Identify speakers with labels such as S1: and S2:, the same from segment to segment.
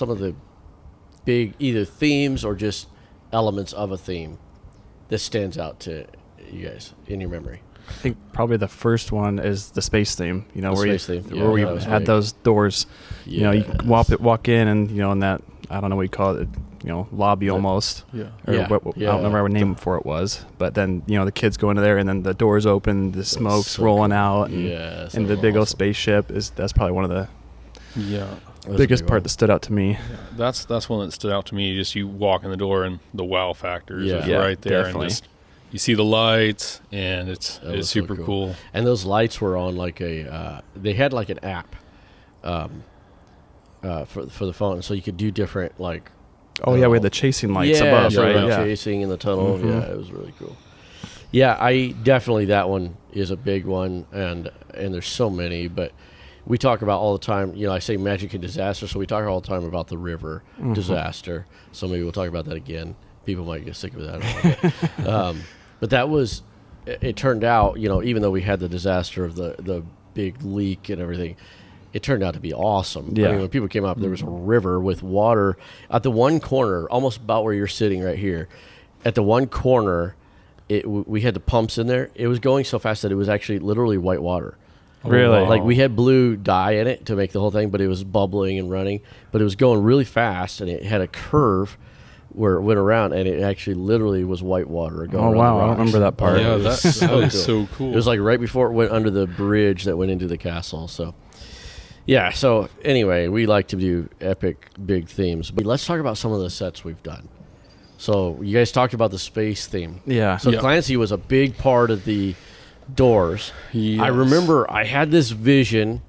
S1: some of the big either themes or just elements of a theme that stands out to you guys in your memory?
S2: I think probably the first one is the space theme. You know,
S1: The
S2: where
S1: space theme.
S2: where we
S1: that was
S2: had
S1: big.
S2: those doors. You know, you
S1: Yes.
S2: walk in, and in that, I don't know what you call it. Lobby almost.
S3: Yeah.
S2: Or
S1: Yeah,
S2: I don't remember what name for it was. But then the kids go into there, and then the doors open, the smoke's
S1: so
S2: rolling
S1: cool.
S2: out, and,
S1: Yes,
S2: and
S1: that
S2: the
S1: was
S2: big old
S1: awesome.
S2: spaceship that's probably one of the
S3: Yeah.
S1: That was a
S2: biggest
S1: big
S2: part
S1: one.
S2: that stood out to me.
S3: That's one that stood out to me. Just you walk in the door and the wow factor is
S1: Yeah.
S3: just
S2: Yeah,
S3: right there,
S2: definitely.
S3: and just you see the lights, and it's
S1: That was so
S3: super
S1: cool.
S3: cool.
S1: And those lights were on like they had like an app for the phone, so you could do different like.
S2: Oh yeah, we had the chasing lights
S1: yeah,
S2: above,
S1: so
S2: right?
S1: like
S2: Yeah.
S1: chasing in the tunnel.
S2: Mhm.
S1: Yeah, it was really cool. Yeah, I definitely, that one is a big one, and there's so many, but we talk about all the time. I say magic and disaster, so we talk all the time about the river disaster. So maybe we'll talk about that again. People might get sick of that. But that was, it turned out, even though we had the disaster of the big leak and everything, it turned out to be awesome.
S2: Yeah.
S1: I mean, when people came up, there was a river with water at the one corner, almost about where you're sitting right here. At the one corner, we had the pumps in there. It was going so fast that it was actually literally white water.
S2: Really?
S1: Like we had blue dye in it to make the whole thing, but it was bubbling and running. But it was going really fast, and it had a curve where it went around, and it actually literally was white water going
S2: Oh
S1: around
S2: wow,
S1: the
S2: I don't
S1: rocks.
S2: remember that part.
S3: Yeah,
S1: it was
S3: that
S1: so
S3: is
S1: cool.
S3: so cool.
S1: It was like right before it went under the bridge that went into the castle. So, yeah. So anyway, we like to do epic big themes. But let's talk about some of the sets we've done. So you guys talked about the space theme.
S2: Yeah.
S1: So
S3: Yeah.
S1: Clancy was a big part of the doors.
S3: Yes.
S1: I remember I had this vision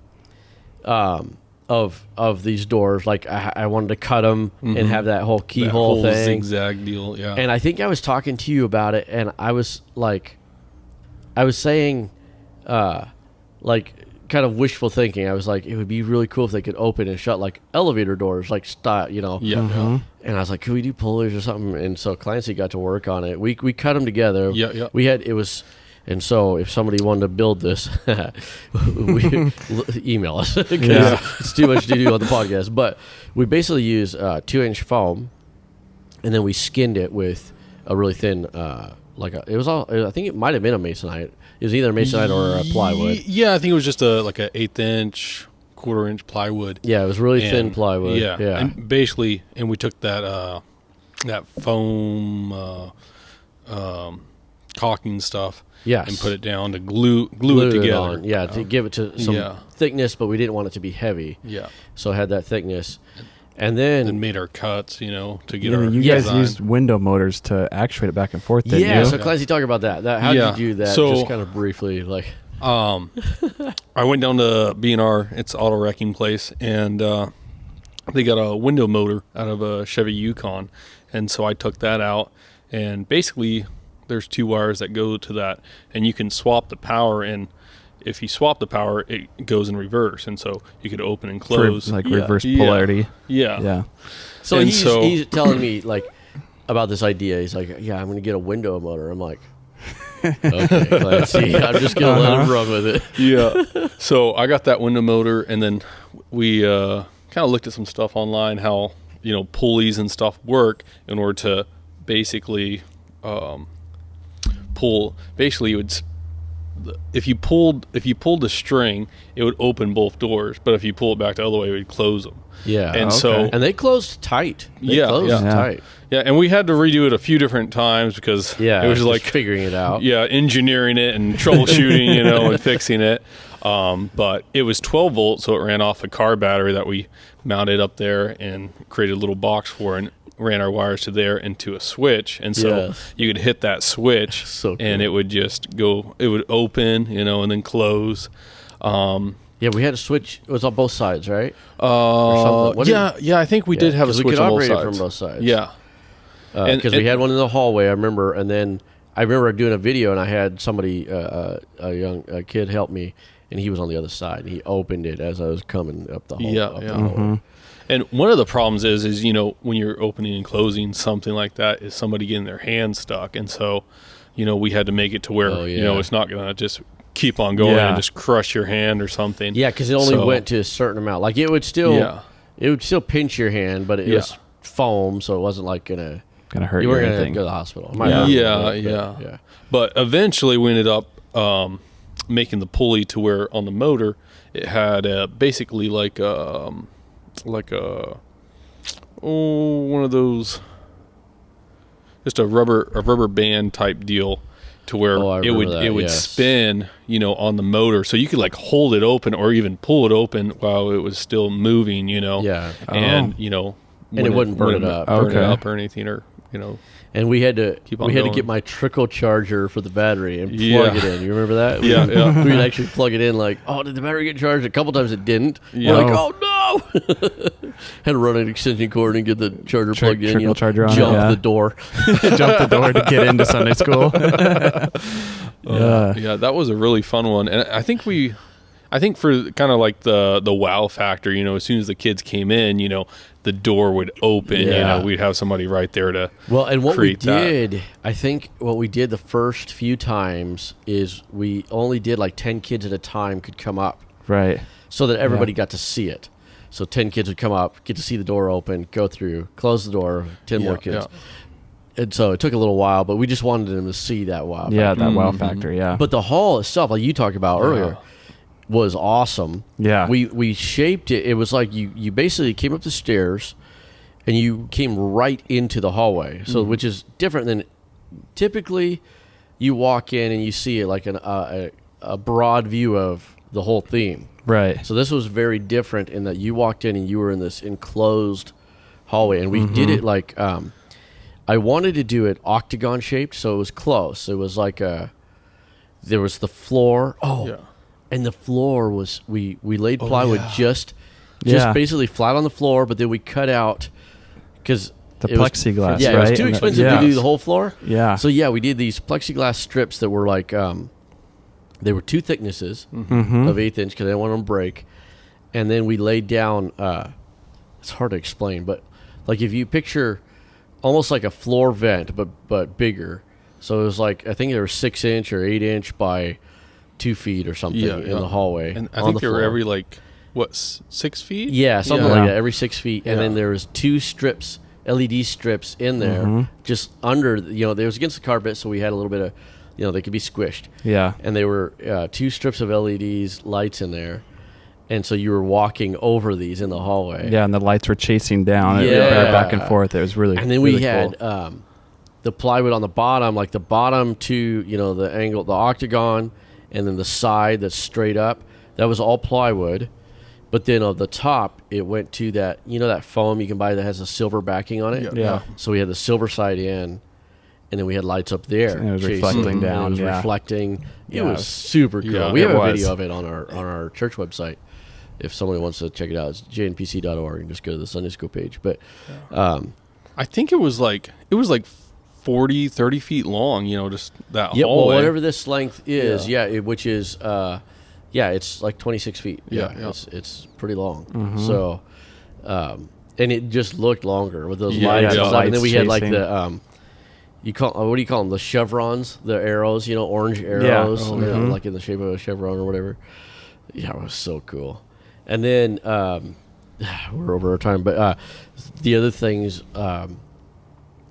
S1: of these doors. Like I wanted to cut them and have that whole
S3: that
S1: keyhole
S3: whole
S1: thing.
S3: zigzag deal. Yeah.
S1: And I think I was talking to you about it, and I was saying, like, kind of wishful thinking. I was like, it would be really cool if they could open and shut like elevator doors, like style,
S3: yeah.
S2: Mm-hmm.
S1: And I was like, could we do pullers or something? And so Clancy got to work on it. We cut them together.
S3: Yeah.
S1: And so if somebody wanted to build this, email us because it's too much to do on the podcast. But we basically use 2-inch foam, and then we skinned it with a really thin, I think it might have been a masonite. It was either masonite or a plywood.
S3: Yeah, I think it was just a 1/8-inch, 1/4-inch plywood.
S1: Yeah, it was really thin
S3: And-
S1: plywood.
S3: Yeah. And basically, we took that foam caulking stuff.
S1: Yes.
S3: And put it down to glue it
S1: Glued
S3: together.
S1: on. Yeah, to give it to some
S3: yeah.
S1: thickness, but we didn't want it to be heavy.
S3: Yeah.
S1: So it had that thickness. And then
S3: And made our cuts, to get
S2: Yeah,
S3: our
S2: you guys
S3: design.
S2: used window motors to actuate it back and forth, didn't
S1: yeah,
S2: you?
S1: so Clancy, talk about that. How
S3: Yeah.
S1: did you do that?
S3: So-
S1: Just kind of briefly, like.
S3: I went down to B&R, it's auto wrecking place, and they got a window motor out of a Chevy Yukon, and so I took that out, and basically there's 2 wires that go to that, and you can swap the power, and if you swap the power, it goes in reverse, and so you could open and
S2: For,
S3: close.
S2: like
S1: Yeah.
S2: reverse
S3: Yeah.
S2: polarity.
S3: Yeah.
S2: Yeah.
S1: So
S3: And
S1: he's telling me like about this idea. He's like, "Yeah, I'm going to get a window motor." I'm like, "Okay, Clancy, I'm just going to let him run with it."
S3: Yeah. So I got that window motor, and then we kind of looked at some stuff online, how pulleys and stuff work in order to basically pull. Basically, if you pulled the string, it would open both doors, but if you pull it back the other way, it would close them.
S1: Yeah,
S3: And
S2: okay.
S3: so
S1: and they closed tight. They
S3: Yeah,
S1: closed
S3: yeah.
S1: tight.
S3: yeah, and we had to redo it a few different times because
S1: Yeah,
S3: it was
S1: just
S3: like
S1: figuring it out.
S3: yeah, engineering it and troubleshooting, and fixing it. But it was 12 volts, so it ran off a car battery that we mounted up there and created a little box for, and ran our wires to there and to a switch. And so
S1: Yes.
S3: you could hit that switch,
S1: So cool.
S3: and it would just go. It would open, and then close.
S1: Yeah, we had a switch. It was on both sides, right? something. What
S3: Yeah. I think we did have a
S1: 'cause
S3: switch
S1: we could
S3: on both
S1: operate
S3: sides.
S1: it from both sides.
S3: Yeah.
S1: Because we
S3: and-
S1: had one in the hallway, I remember, and then I remember doing a video, and I had somebody, a young kid, help me, and he was on the other side. He opened it as I was coming up the hall.
S3: Yeah,
S1: up the
S3: yeah.
S1: hallway.
S3: And one of the problems is when you're opening and closing something like that, is somebody getting their hand stuck, and so we had to make it to where
S1: Oh, yeah.
S3: it's not gonna just keep on going
S2: Yeah.
S3: and just crush your hand or something.
S1: Yeah, because it only
S3: So-
S1: went to a certain amount. Like it would still,
S3: Yeah.
S1: It would still pinch your hand, but it was foam, so it wasn't like gonna
S2: hurt
S1: you
S2: you or
S1: weren't gonna
S2: anything.
S1: go to the hospital.
S3: Yeah. But eventually we ended up making the pulley to where on the motor it had basically like a one of those, just a rubber band type deal, to where it would spin, on the motor, so you could like hold it open or even pull it open while it was still moving,
S1: Yeah.
S3: and
S1: And it wouldn't burn it up.
S3: Or anything, or
S1: And we had to
S3: going.
S1: get my trickle charger for the battery and plug it in. You remember that?
S3: Yeah, yeah.
S1: We'd actually plug it in like, oh, did the battery get charged? A couple times it didn't.
S3: Yeah.
S1: We're like, oh no! Had to run an extension cord and get the charger plugged in.
S2: Trickle charger on
S1: jump
S2: it, yeah.
S1: the door.
S2: Jump the door to get into Sunday school.
S3: Yeah, that was a really fun one, and I think for kind of like the wow factor, as soon as the kids came in, the door would open.
S1: Yeah.
S3: We'd have somebody right there to
S1: And what we
S3: create that.
S1: did, I think what we did the first few times is we only did like 10 kids at a time could come up,
S2: Right.
S1: so that everybody got to see it. So 10 kids would come up, get to see the door open, go through, close the door, 10 more kids.
S3: Yeah.
S1: And so it took a little while, but we just wanted them to see that wow factor.
S2: Yeah, that wow factor, yeah.
S1: But the hall itself, like you talked about earlier, was awesome.
S2: Yeah.
S1: We shaped it. It was like you basically came up the stairs and you came right into the hallway. So which is different than typically you walk in and you see it like a broad view of the whole theme.
S2: Right.
S1: So this was very different in that you walked in and you were in this enclosed hallway, and we did it like I wanted to do it octagon shaped, so it was close. It was like there was the floor. And the floor was we laid plywood just basically flat on the floor, but then we cut out because
S2: the plexiglass.
S1: Yeah,
S2: right?
S1: it was too expensive to do the whole floor.
S2: Yeah.
S1: So we did these plexiglass strips that were like they were 2 thicknesses of 1/8 inch because I didn't want them to break, and then we laid down. It's hard to explain, but like if you picture almost like a floor vent, but bigger. So it was like I think they were 6 inch or 8 inch by 2 feet or something in the hallway.
S3: And I think they were every 6 feet?
S1: Yeah, something like that, every 6 feet. And then there was 2 strips, LED strips in there, just under, they was against the carpet, so we had a little bit of, they could be squished.
S2: Yeah.
S1: And they were 2 strips of LEDs, lights in there. And so you were walking over these in the hallway.
S2: Yeah, and the lights were chasing down. It were back and forth. It was really
S1: And then
S2: really
S1: we had
S2: cool.
S1: The plywood on the bottom, like the bottom to, the angle, the octagon, and then the side that's straight up. That was all plywood. But then on the top, it went to that, that foam you can buy that has a silver backing on it?
S2: Yeah.
S1: So we had the silver side in, and then we had lights up there.
S2: And it was
S1: chasing,
S2: reflecting
S1: and
S2: down.
S1: It was
S2: Yeah.
S1: reflecting.
S2: Yeah.
S1: It was super cool.
S3: Yeah,
S1: we have
S2: it
S1: a
S2: was.
S1: video of it on our church website. If somebody wants to check it out, it's jnpc.org and just go to the Sunday School page. But
S3: I think it was like 40, 30 feet long, just that
S1: yeah,
S3: hallway.
S1: well, whatever this length is, which is, it's like 26 feet.
S3: Yeah.
S1: It's pretty long. So, and it just looked longer with those lights.
S2: Yeah,
S1: And,
S2: the
S1: stuff. And then we had like
S2: chasing.
S1: the, what do you call them? The chevrons, the arrows, orange arrows, like in the shape of a chevron or whatever. Yeah, it was so cool. And then, we're over our time, but the other things,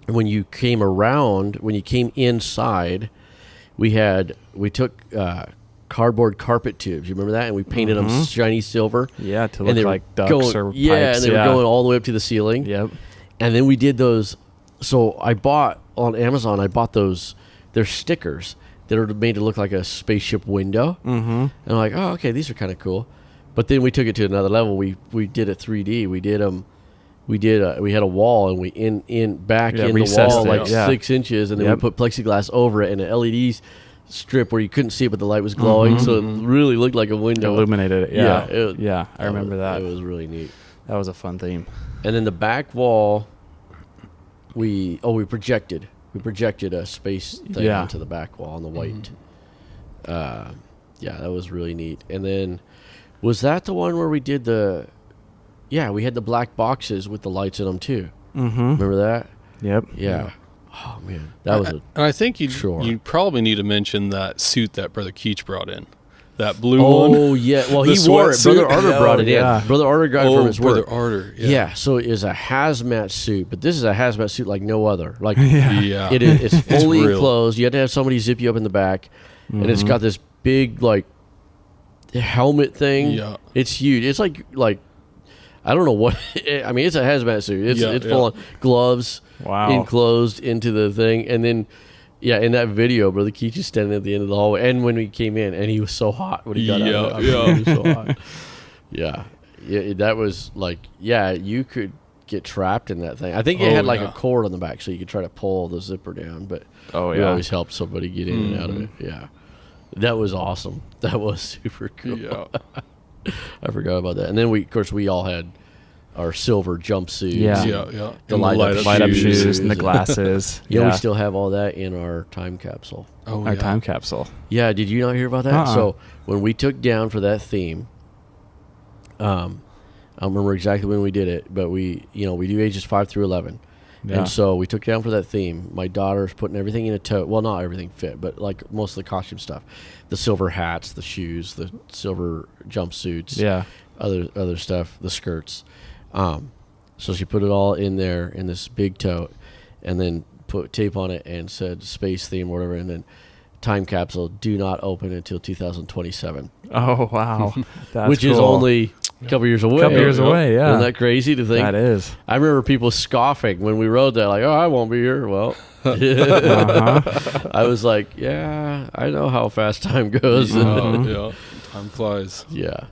S1: when you came inside, we took cardboard carpet tubes. You remember that? And we painted them shiny silver.
S2: Yeah, to
S1: And
S2: look
S1: they were
S2: like ducks
S1: going,
S2: or pipes.
S1: yeah, and they were going all the way up to the ceiling.
S2: Yep.
S1: And then we did those. So I bought on Amazon. those. They're stickers that are made to look like a spaceship window. And I'm like, oh, okay, these are kind of cool. But then we took it to another level. We did a 3D. We did them. We had a wall, and we in the wall like 6 inches, and then we put plexiglass over it and an LED strip where you couldn't see it, but the light was glowing, so it really looked like a window.
S2: Illuminated it. Yeah. I remember that.
S1: It was really neat.
S2: That was a fun theme.
S1: And then the back wall, we projected. We projected a space thing onto the back wall on the white. That was really neat. And then, was that the one where we did we had the black boxes with the lights in them too. Remember that?
S2: Yep.
S1: Yeah. Oh man, that was
S3: And I think you
S1: Sure.
S3: you probably need to mention that suit that Brother Keach brought in. that blue one.
S1: Oh yeah, well
S3: The
S1: he wore it.
S3: sweatsuit.
S1: Brother Arter brought it
S2: yeah.
S1: in. Brother Arter got it from his
S3: Brother
S1: work.
S3: Arter.
S1: Yeah, so it is a hazmat suit, but this is a hazmat suit like no other. Like
S3: Yeah.
S1: it is, it's fully
S3: real.
S1: enclosed. You have to have somebody zip you up in the back, and it's got this big like helmet thing.
S3: Yeah.
S1: It's huge. It's like I don't know what. I mean, it's a hazmat suit. It's full on gloves,
S2: Wow.
S1: enclosed into the thing, and then. Yeah, in that video, Brother Keach is standing at the end of the hallway, and when we came in, and he was so hot when he got out. He was so hot. Yeah, that was like, you could get trapped in that thing. I think it had like a cord on the back, so you could try to pull the zipper down, but we always helped somebody get in and out of it. Yeah, that was awesome. That was super cool.
S3: Yeah.
S1: I forgot about that. And then we all had our silver jumpsuits.
S2: Yeah.
S3: Yeah.
S1: The
S3: And
S2: Light up shoes and the glasses.
S1: We still have all that in our time capsule.
S3: Oh,
S2: Our
S3: yeah.
S2: time capsule.
S1: Yeah, did you not hear about that?
S2: Uh-uh.
S1: So when we took down for that theme, I don't remember exactly when we did it, but we do ages 5 through 11.
S2: Yeah.
S1: And so we took down for that theme. My daughter's putting everything in a tote. Well, not everything fit, but like most of the costume stuff. The silver hats, the shoes, the silver jumpsuits,
S2: Yeah.
S1: other stuff, the skirts. So she put it all in there in this big tote and then put tape on it and said space theme or whatever, and then time capsule, do not open until 2027.
S2: Oh, wow. That's
S1: Which is
S2: cool.
S1: only a couple years away.
S2: Couple years away, yeah.
S1: Isn't that crazy to think?
S2: That is.
S1: I remember people scoffing when we wrote that, like, oh, I won't be here. Well, I was like, yeah, I know how fast time goes.
S3: Yeah. Time flies.
S1: Yeah.